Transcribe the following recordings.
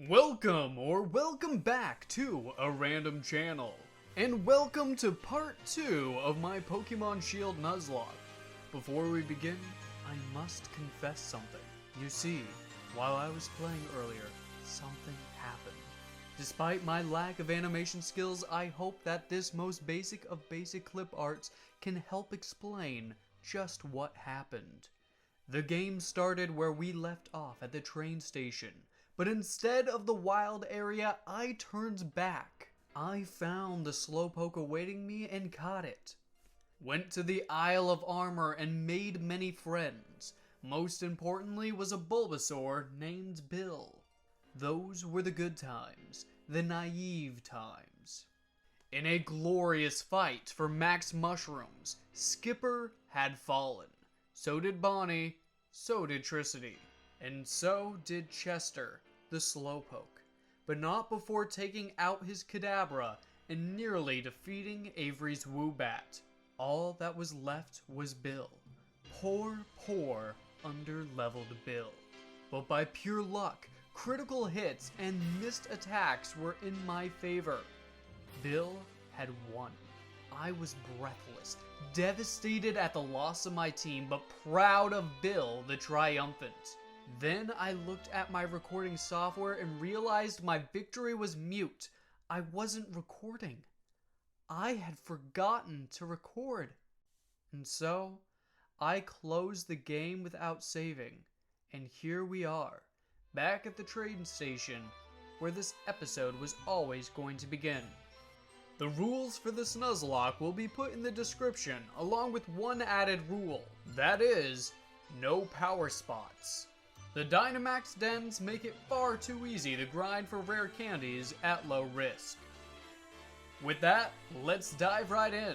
Welcome back to a random channel, and welcome to part 2 of my Pokemon Shield Nuzlocke. Before we begin, I must confess something. You see, while I was playing earlier, something happened. Despite my lack of animation skills, I hope that this most basic of basic clip arts can help explain just what happened. The game started where we left off at the train station. But instead of the wild area, I turned back. I found the Slowpoke awaiting me and caught it. Went to the Isle of Armor and made many friends. Most importantly was a Bulbasaur named Bill. Those were the good times, the naive times. In a glorious fight for max mushrooms, Skipper had fallen. So did Bonnie, so did Tricity. And so did Chester, the Slowpoke, but not before taking out his Kadabra and nearly defeating Avery's Woobat. All that was left was Bill. Poor, under-leveled Bill. But by pure luck, critical hits and missed attacks were in my favor. Bill had won. I was breathless, devastated at the loss of my team, but proud of Bill the Triumphant. Then I looked at my recording software and realized my victory was mute. I wasn't recording. I had forgotten to record. And so, I closed the game without saving. And here we are, back at the train station, where this episode was always going to begin. The rules for this Nuzlocke will be put in the description, along with one added rule. That is, no power spots. The Dynamax dens make it far too easy to grind for rare candies at low risk. With that, let's dive right in.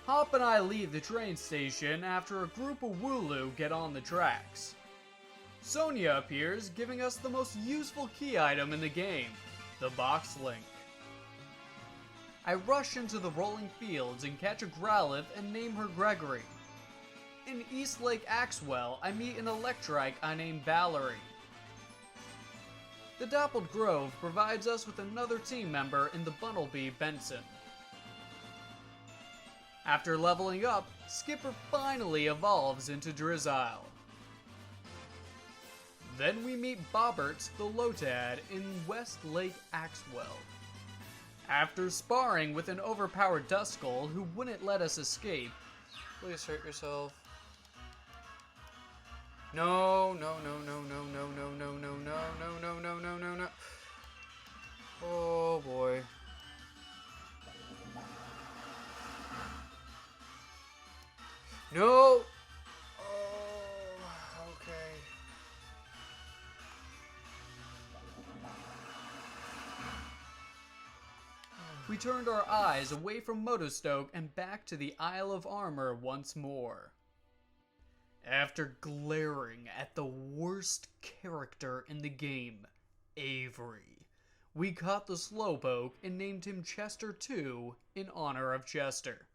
Hop and I leave the train station after a group of Wooloo get on the tracks. Sonia appears, giving us the most useful key item in the game, the Box Link. I rush into the rolling fields and catch a Growlithe and name her Gregory. In East Lake Axwell, I meet an Electrike I named Valerie. The Dappled Grove provides us with another team member in the Bunnelby Benson. After leveling up, Skipper finally evolves into Drizzile. Then we meet Bobbert the Lotad in West Lake Axwell. After sparring with an overpowered Duskull who wouldn't let us escape, please hurt yourself. No. Oh boy. No! Oh, okay. We turned our eyes away from Motostoke and back to the Isle of Armor once more. After glaring at the worst character in the game, Avery, we caught the Slowpoke and named him Chester 2 in honor of Chester.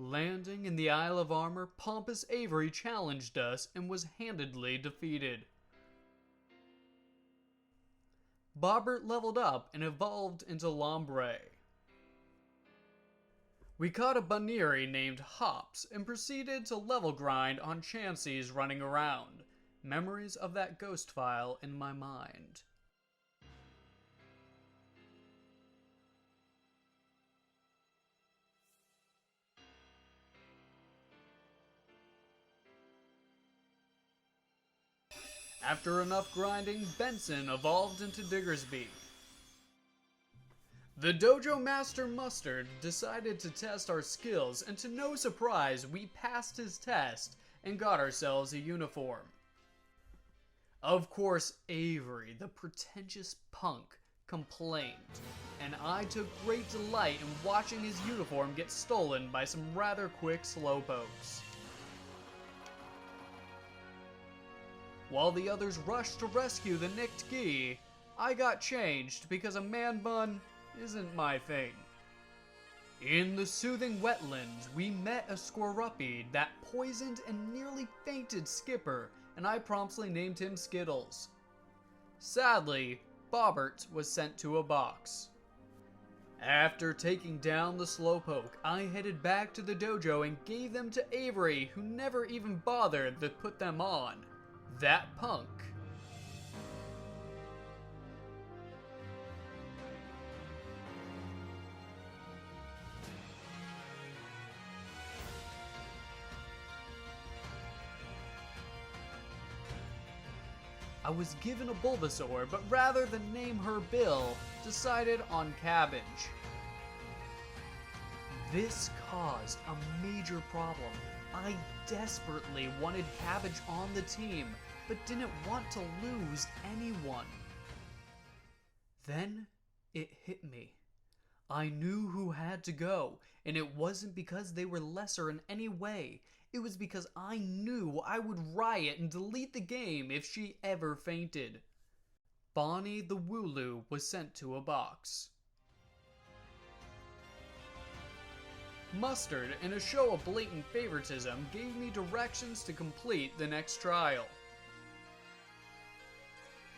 Landing in the Isle of Armor, pompous Avery challenged us and was handedly defeated. Bobbert leveled up and evolved into Lombre. We caught a Baneri named Hops and proceeded to level grind on Chanseys running around. Memories of that ghost file in my mind. After enough grinding, Benson evolved into Diggersby. The Dojo Master Mustard decided to test our skills, and to no surprise, we passed his test and got ourselves a uniform. Of course, Avery, the pretentious punk, complained, and I took great delight in watching his uniform get stolen by some rather quick Slowpokes. While the others rushed to rescue the nicked gi, I got changed because a man bun isn't my thing. In the soothing wetlands, we met a squirrupy that poisoned and nearly fainted Skipper, and I promptly named him Skittles. Sadly, Bobbert was sent to a box. After taking down the slowpoke, I headed back to the dojo and gave them to Avery, who never even bothered to put them on. That punk. I was given a Bulbasaur, but rather than name her Bill, decided on Cabbage. This caused a major problem. I desperately wanted Cabbage on the team, but didn't want to lose anyone. Then it hit me. I knew who had to go, and it wasn't because they were lesser in any way. It was because I knew I would riot and delete the game if she ever fainted. Bonnie the Wooloo was sent to a box. Mustard, in a show of blatant favoritism, gave me directions to complete the next trial.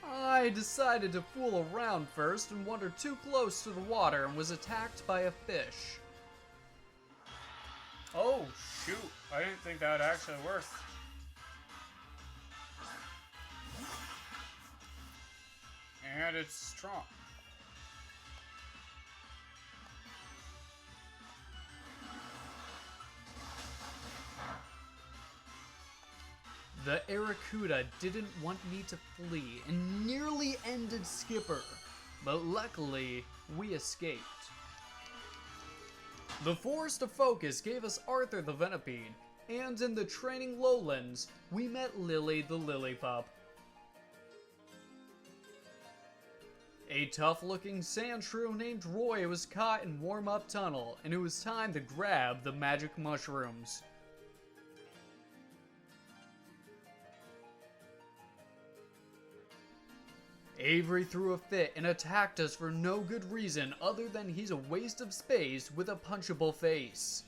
I decided to fool around first and wandered too close to the water and was attacked by a fish. Oh, shoot. I didn't think that would actually work. And it's strong. The Arracuda didn't want me to flee and nearly ended Skipper, but luckily we escaped. The Forest of Focus gave us Arthur the Venipede, and in the training lowlands, we met Lily the Lillipup. A tough-looking sand shrew named Roy was caught in warm-up tunnel, and it was time to grab the magic mushrooms. Avery threw a fit and attacked us for no good reason other than he's a waste of space with a punchable face.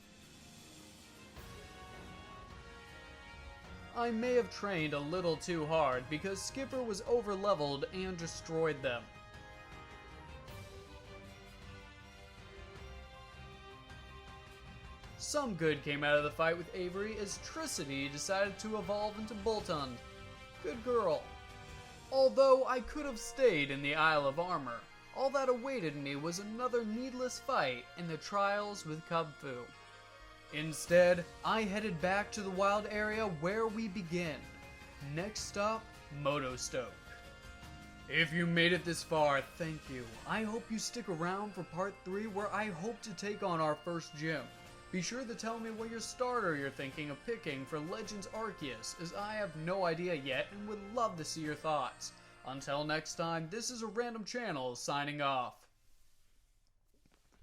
I may have trained a little too hard because Skipper was overleveled and destroyed them. Some good came out of the fight with Avery as Tricity decided to evolve into Boltund. Good girl. Although I could have stayed in the Isle of Armor, all that awaited me was another needless fight in the trials with Kubfu. Instead, I headed back to the wild area where we begin. Next stop, Motostoke. If you made it this far, thank you. I hope you stick around for part 3 where I hope to take on our first gym. Be sure to tell me what your starter you're thinking of picking for Legends Arceus, as I have no idea yet and would love to see your thoughts. Until next time, this is a random channel signing off.